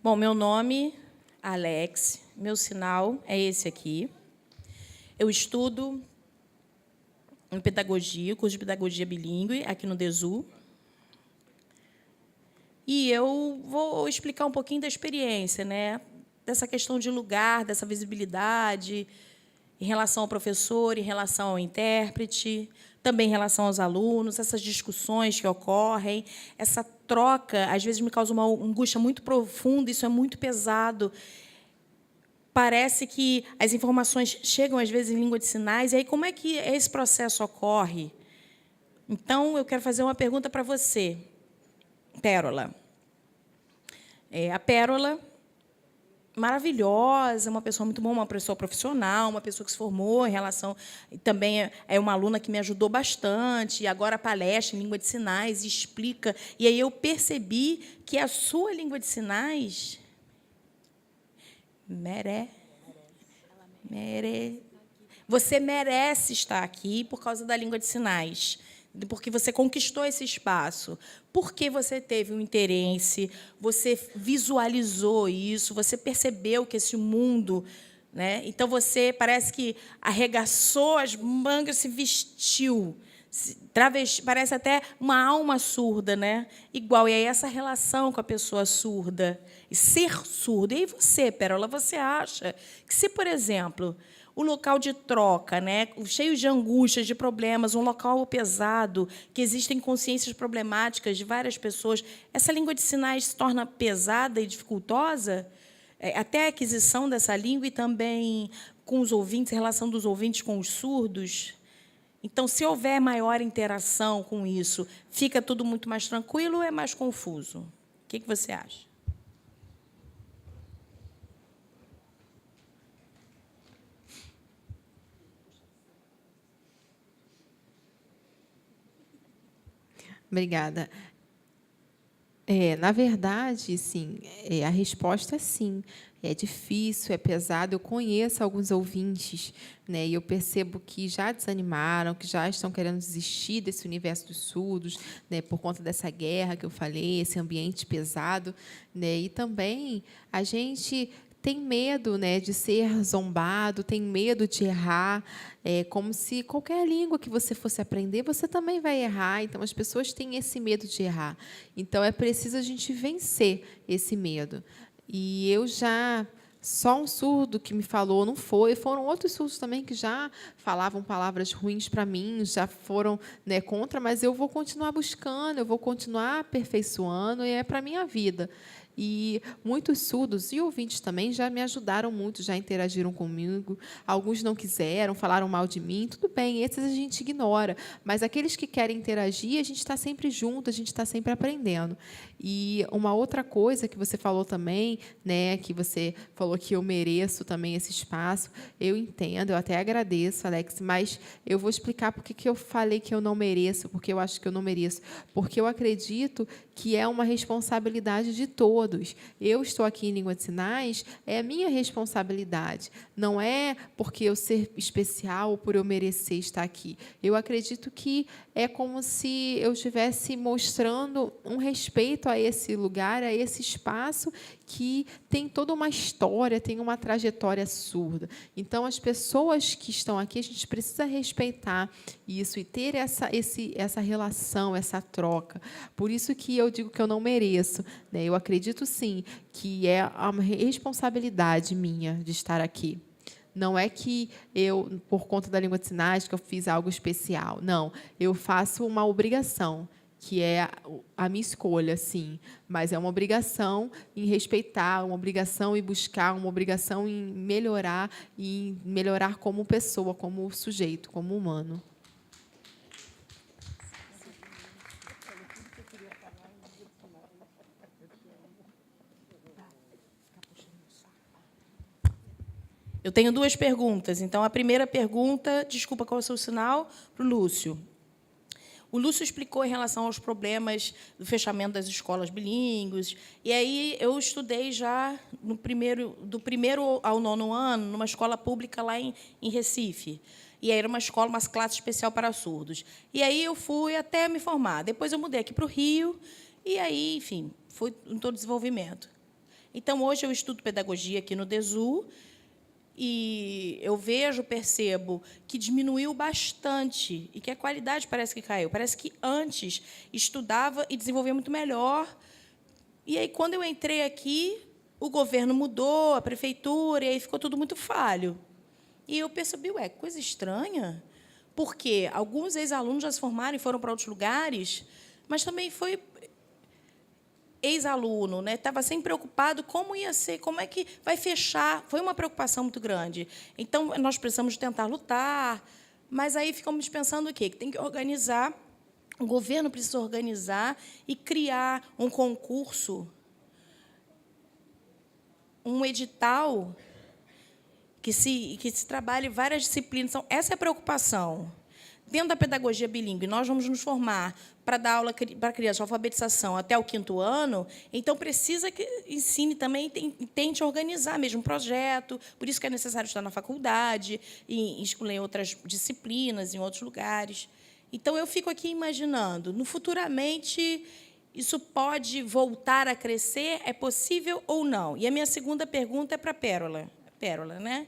Bom, meu nome é Alex, meu sinal é esse aqui. Eu estudo em pedagogia, curso de pedagogia bilíngue, aqui no DESU. E eu vou explicar um pouquinho da experiência, né? Dessa questão de lugar, dessa visibilidade, em relação ao professor, em relação ao intérprete, também em relação aos alunos, essas discussões que ocorrem, essa troca, às vezes me causa uma angústia muito profunda, isso é muito pesado. Parece que as informações chegam, às vezes, em língua de sinais, e aí como é que esse processo ocorre? Então, eu quero fazer uma pergunta para você, Pérola. A Pérola, maravilhosa, uma pessoa muito boa, uma pessoa profissional, uma pessoa que se formou em relação... Também é uma aluna que me ajudou bastante, e agora palestra em língua de sinais, e explica. E aí eu percebi que a sua língua de sinais... Você merece estar aqui por causa da língua de sinais, porque você conquistou esse espaço, porque você teve um interesse, você visualizou isso, você percebeu que esse mundo... Né? Então, você parece que arregaçou as mangas, se vestiu, parece até uma alma surda, né? Igual. E aí, essa relação com a pessoa surda, e ser surdo. E aí, você, Pérola, você acha que, se, por exemplo, o local de troca, né, cheio de angústias, de problemas, um local pesado, que existem consciências problemáticas de várias pessoas, essa língua de sinais se torna pesada e dificultosa? Até a aquisição dessa língua e também com os ouvintes, a relação dos ouvintes com os surdos. Então, se houver maior interação com isso, fica tudo muito mais tranquilo ou é mais confuso? O que você acha? Obrigada. Na verdade, sim, a resposta é sim. É difícil, é pesado. Eu conheço alguns ouvintes, né, e eu percebo que já desanimaram, que já estão querendo desistir desse universo dos surdos, né, por conta dessa guerra que eu falei, esse ambiente pesado, né, e também a gente tem medo, né, de ser zombado, tem medo de errar, como se qualquer língua que você fosse aprender, você também vai errar. Então, as pessoas têm esse medo de errar. Então, é preciso a gente vencer esse medo. E eu já... Só um surdo que me falou, não foi. Foram outros surdos também que já falavam palavras ruins para mim, já foram, né, contra, mas eu vou continuar buscando, eu vou continuar aperfeiçoando, e é para a minha vida. E muitos surdos e ouvintes também já me ajudaram muito, já interagiram comigo. Alguns não quiseram, falaram mal de mim. Tudo bem, esses a gente ignora. Mas aqueles que querem interagir, a gente está sempre junto, a gente está sempre aprendendo. E uma outra coisa que você falou também, né, que você falou que eu mereço também esse espaço, eu entendo, eu até agradeço, Alex, mas eu vou explicar por que eu falei que eu não mereço, porque eu acho que eu não mereço. Porque eu acredito que é uma responsabilidade de todos. Eu estou aqui em língua de sinais, é a minha responsabilidade. Não é porque eu ser especial ou por eu merecer estar aqui. Eu acredito que é como se eu estivesse mostrando um respeito a esse lugar, a esse espaço que tem toda uma história, tem uma trajetória surda. Então, as pessoas que estão aqui, a gente precisa respeitar isso e ter essa relação, essa troca. Por isso que eu digo que eu não mereço, né? Eu acredito, sim, que é uma responsabilidade minha de estar aqui. Não é que eu, por conta da língua de sinais, que eu fiz algo especial. Não, eu faço uma obrigação, que é a minha escolha, sim, mas é uma obrigação em respeitar, uma obrigação em buscar, uma obrigação em melhorar como pessoa, como sujeito, como humano. Eu tenho duas perguntas. Então, a primeira pergunta, desculpa, qual é o seu sinal? Para o Lúcio. O Lúcio explicou em relação aos problemas do fechamento das escolas bilíngues. E aí eu estudei já do primeiro ao 9º ano numa escola pública lá em Recife. E aí era uma escola, uma classe especial para surdos. E aí eu fui até me formar. Depois eu mudei aqui para o Rio. E aí, enfim, fui em todo desenvolvimento. Então, hoje eu estudo pedagogia aqui no DESU, e eu percebo que diminuiu bastante e que a qualidade parece que caiu. Parece que antes estudava e desenvolvia muito melhor. E aí, quando eu entrei aqui, o governo mudou, a prefeitura, e aí ficou tudo muito falho. E eu percebi, coisa estranha, porque alguns ex-alunos já se formaram e foram para outros lugares, mas também foi ex-aluno, né? Estava sempre preocupado como ia ser, como é que vai fechar. Foi uma preocupação muito grande. Então, nós precisamos tentar lutar, mas aí ficamos pensando o quê? Que tem que organizar, o governo precisa organizar e criar um concurso, um edital que se trabalhe várias disciplinas. Então, essa é a preocupação. Dentro da pedagogia bilíngue, nós vamos nos formar para dar aula para criança, alfabetização até o 5º ano, então precisa que ensine também, tente organizar mesmo um projeto, por isso que é necessário estar na faculdade, e escolher outras disciplinas em outros lugares. Então, eu fico aqui imaginando, no futuramente, isso pode voltar a crescer? É possível ou não? E a minha segunda pergunta é para a Pérola. Pérola, né?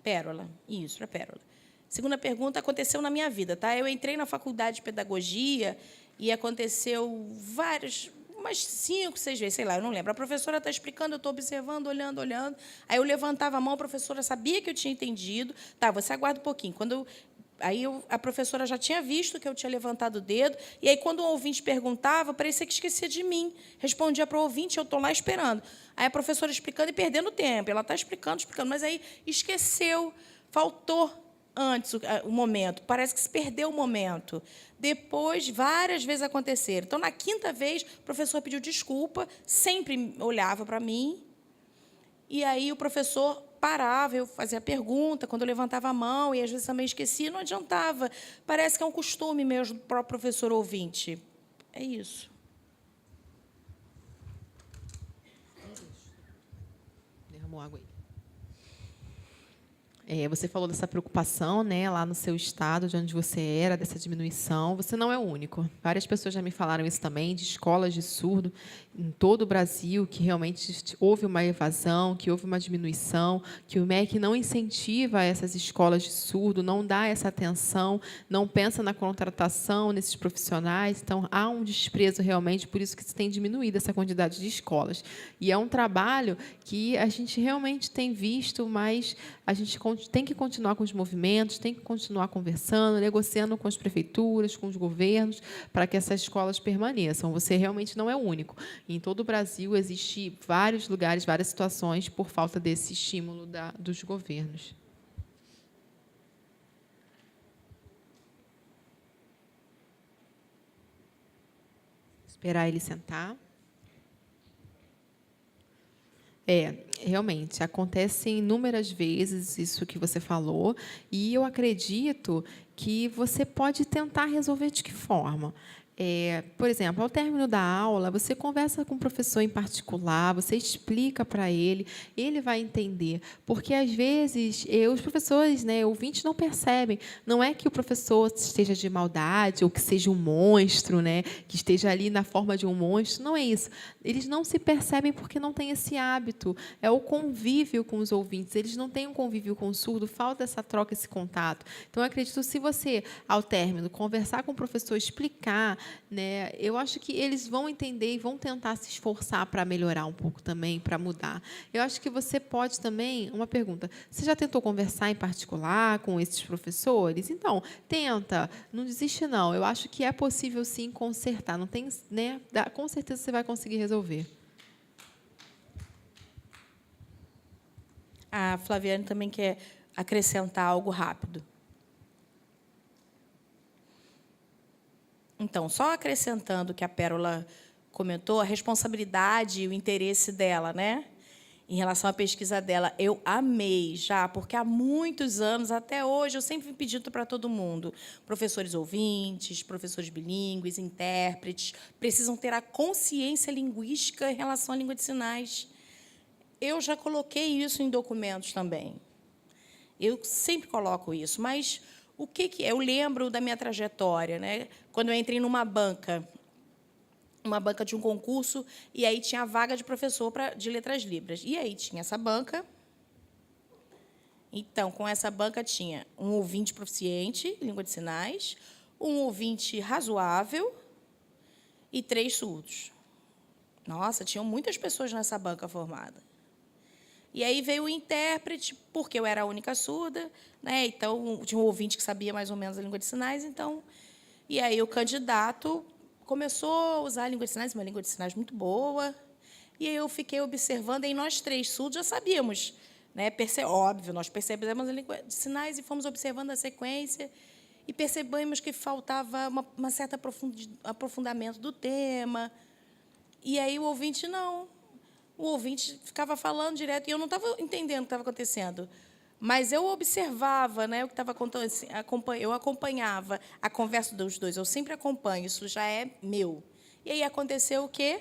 Pérola, isso, para a Pérola. Segunda pergunta aconteceu na minha vida, tá? Eu entrei na faculdade de pedagogia e aconteceu umas 5, 6 vezes, sei lá, eu não lembro. A professora está explicando, eu estou observando, olhando. Aí eu levantava a mão, a professora sabia que eu tinha entendido. Tá, você aguarda um pouquinho. A professora já tinha visto que eu tinha levantado o dedo, e aí, quando o ouvinte perguntava, parecia que esquecia de mim. Respondia para o ouvinte, eu estou lá esperando. Aí a professora explicando e perdendo tempo. Ela está explicando, mas aí esqueceu, faltou antes o momento. Parece que se perdeu o momento. Depois, várias vezes aconteceram. Então, na 5ª vez, o professor pediu desculpa, sempre olhava para mim, e aí o professor parava, eu fazia a pergunta, quando eu levantava a mão, e às vezes também esquecia, não adiantava. Parece que é um costume mesmo do próprio professor ouvinte. É isso. Derramou água aí. Você falou dessa preocupação, né, lá no seu estado, de onde você era, dessa diminuição. Você não é o único. Várias pessoas já me falaram isso também, de escolas de surdo em todo o Brasil, que realmente houve uma evasão, que houve uma diminuição, que o MEC não incentiva essas escolas de surdo, não dá essa atenção, não pensa na contratação nesses profissionais. Então, há um desprezo realmente, por isso que se tem diminuído essa quantidade de escolas. E é um trabalho que a gente realmente tem visto, mas a gente tem que continuar com os movimentos, tem que continuar conversando, negociando com as prefeituras, com os governos, para que essas escolas permaneçam. Você realmente não é o único. Em todo o Brasil, existem vários lugares, várias situações, por falta desse estímulo dos governos. Esperar ele sentar. Realmente, acontece inúmeras vezes isso que você falou, e eu acredito que você pode tentar resolver de que forma. Por exemplo, ao término da aula, você conversa com o professor em particular, você explica para ele vai entender, porque, às vezes, os professores, né, ouvintes, não percebem. Não é que o professor esteja de maldade ou que seja um monstro, né, que esteja ali na forma de um monstro, não é isso. Eles não se percebem porque não têm esse hábito, é o convívio com os ouvintes, eles não têm um convívio com o surdo, falta essa troca, esse contato. Então, eu acredito que, se você, ao término, conversar com o professor, explicar, né, eu acho que eles vão entender e vão tentar se esforçar para melhorar um pouco também, para mudar. Eu acho que você pode também... Uma pergunta. Você já tentou conversar em particular com esses professores? Então, tenta. Não desiste, não. Eu acho que é possível, sim, consertar. Não tem, né, com certeza você vai conseguir resolver. A Flaviane também quer acrescentar algo rápido. Então, só acrescentando o que a Pérola comentou, a responsabilidade e o interesse dela, né? Em relação à pesquisa dela, eu amei já, porque há muitos anos, até hoje, eu sempre pedido para todo mundo, professores ouvintes, professores bilíngues, intérpretes, precisam ter a consciência linguística em relação à língua de sinais. Eu já coloquei isso em documentos também. Eu sempre coloco isso, mas o que é? Eu lembro da minha trajetória, né? Quando eu entrei numa banca uma banca de um concurso, e aí tinha a vaga de professor de letras libras. E aí tinha essa banca. Então, com essa banca tinha um ouvinte proficiente em língua de sinais, um ouvinte razoável e 3 surdos. Nossa, tinham muitas pessoas nessa banca formada. E aí veio o intérprete, porque eu era a única surda, né? Então, tinha um ouvinte que sabia mais ou menos a língua de sinais. Então, e aí o candidato começou a usar a língua de sinais, uma língua de sinais muito boa. E aí eu fiquei observando, e nós 3 surdos já sabíamos, né? Óbvio, nós percebemos a língua de sinais e fomos observando a sequência e percebemos que faltava uma certa aprofundamento do tema. E aí o ouvinte não. O ouvinte ficava falando direto e eu não estava entendendo o que estava acontecendo. Mas eu observava, né, o que estava acontecendo, eu acompanhava a conversa dos dois, eu sempre acompanho, isso já é meu. E aí aconteceu o quê?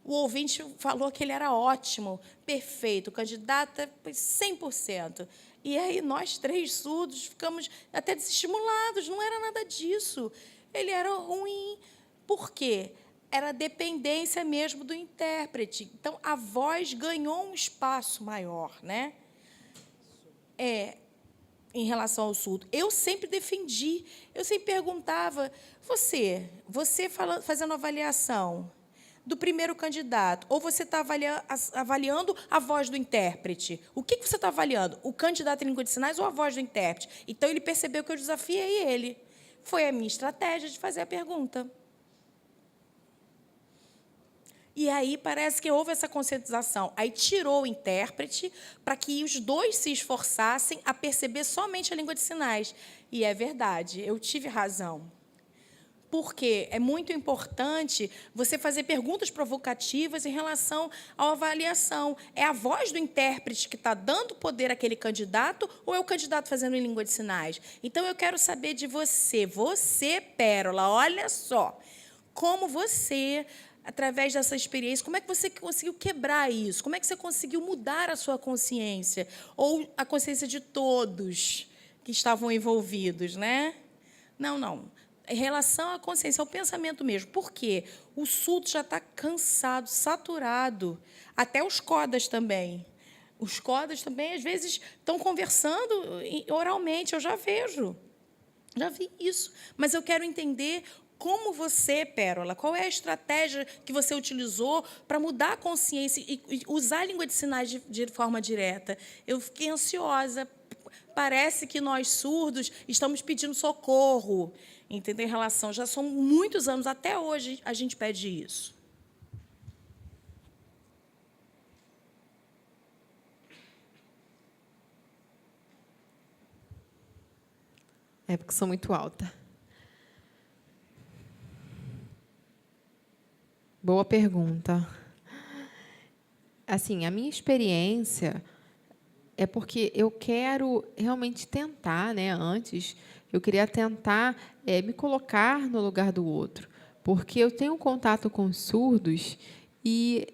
O ouvinte falou que ele era ótimo, perfeito, candidato 100%. E aí nós 3 surdos ficamos até desestimulados, não era nada disso. Ele era ruim. Por quê? Era dependência mesmo do intérprete. Então, a voz ganhou um espaço maior, né? Em relação ao surdo. Eu sempre defendi, eu sempre perguntava, você fazendo avaliação do primeiro candidato, ou você está avaliando a voz do intérprete? O que você está avaliando? O candidato em língua de sinais ou a voz do intérprete? Então, ele percebeu que eu desafiei ele. Foi a minha estratégia de fazer a pergunta. E aí parece que houve essa conscientização. Aí tirou o intérprete para que os dois se esforçassem a perceber somente a língua de sinais. E é verdade, eu tive razão. Porque é muito importante você fazer perguntas provocativas em relação à avaliação. É a voz do intérprete que está dando poder àquele candidato ou é o candidato fazendo em língua de sinais? Então, eu quero saber de você, Pérola, olha só, como você, através dessa experiência, como é que você conseguiu quebrar isso? Como é que você conseguiu mudar a sua consciência? Ou a consciência de todos que estavam envolvidos, né? Não. Em relação à consciência, ao pensamento mesmo. Por quê? O surdo já está cansado, saturado. Até os codas também. Os codas também, às vezes, estão conversando oralmente. Eu já vejo. Já vi isso. Mas eu quero entender como você, Pérola, qual é a estratégia que você utilizou para mudar a consciência e usar a língua de sinais de forma direta? Eu fiquei ansiosa. Parece que nós, surdos, estamos pedindo socorro. Entendeu? Em relação, já são muitos anos, até hoje a gente pede isso. É porque sou muito alta. Boa pergunta. Assim, a minha experiência é porque eu quero realmente tentar, né? Antes, eu queria tentar me colocar no lugar do outro, porque eu tenho contato com surdos e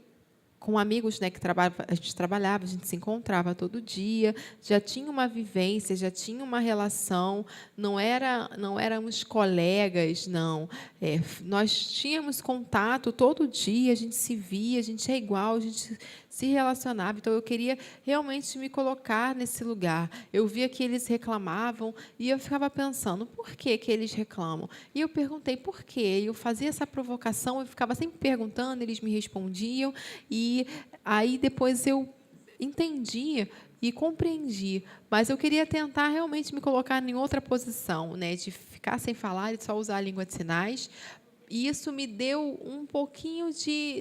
com amigos, né, que a gente se encontrava todo dia, já tinha uma vivência, já tinha uma relação, não éramos colegas, não. Nós tínhamos contato todo dia, a gente se via, a gente é igual, a gente se relacionava. Então, eu queria realmente me colocar nesse lugar. Eu via que eles reclamavam e eu ficava pensando, por que eles reclamam? E eu perguntei por quê. Eu fazia essa provocação, eu ficava sempre perguntando, eles me respondiam, e aí depois eu entendi e compreendi, mas eu queria tentar realmente me colocar em outra posição, né, de ficar sem falar e só usar a língua de sinais. E isso me deu um pouquinho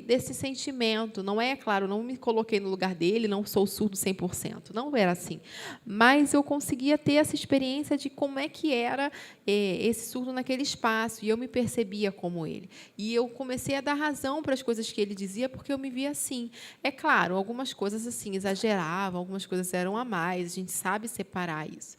desse sentimento. Não é, claro, não me coloquei no lugar dele, não sou surdo 100%, não era assim. Mas eu conseguia ter essa experiência de como é que era esse surdo naquele espaço, e eu me percebia como ele. E eu comecei a dar razão para as coisas que ele dizia, porque eu me via assim. É claro, algumas coisas assim exageravam, algumas coisas eram a mais, a gente sabe separar isso.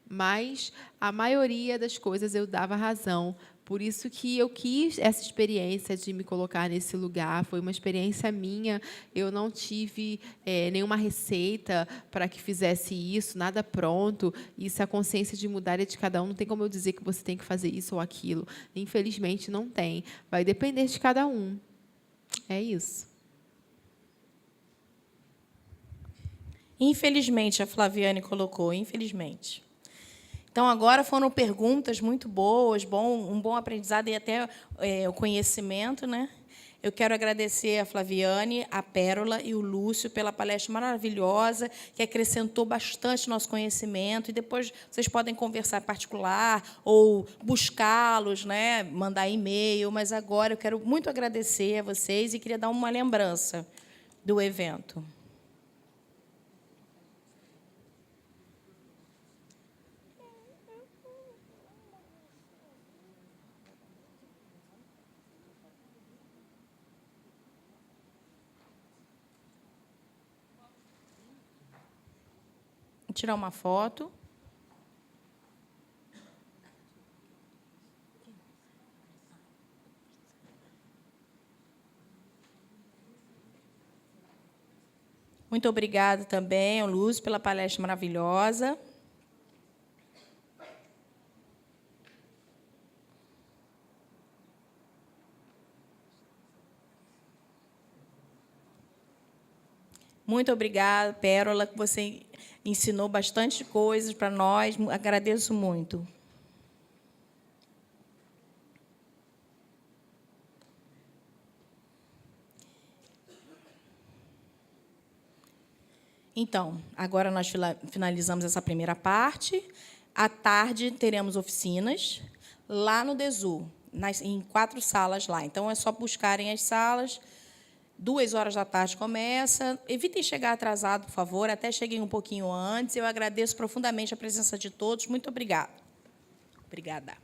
Mas a maioria das coisas eu dava razão. Por isso que eu quis essa experiência de me colocar nesse lugar. Foi uma experiência minha. Eu não tive nenhuma receita para que fizesse isso, nada pronto. Isso, a consciência de mudar é de cada um. Não tem como eu dizer que você tem que fazer isso ou aquilo. Infelizmente, não tem. Vai depender de cada um. É isso. Infelizmente, a Flaviane colocou, infelizmente. Então, agora foram perguntas muito boas, um bom aprendizado e até o conhecimento, né? Eu quero agradecer a Flaviane, a Pérola e o Lúcio pela palestra maravilhosa, que acrescentou bastante nosso conhecimento. E depois vocês podem conversar em particular ou buscá-los, né? Mandar e-mail. Mas agora eu quero muito agradecer a vocês e queria dar uma lembrança do evento. Vou tirar uma foto. Muito obrigada também ao Lúcio pela palestra maravilhosa. Muito obrigada, Pérola, que você ensinou bastante coisas para nós. Agradeço muito. Então, agora nós finalizamos essa primeira parte. À tarde, teremos oficinas lá no DESU, em 4 salas lá. Então, é só buscarem as salas. 14h começa. Evitem chegar atrasado, por favor. Até cheguem um pouquinho antes. Eu agradeço profundamente a presença de todos. Muito obrigada. Obrigada.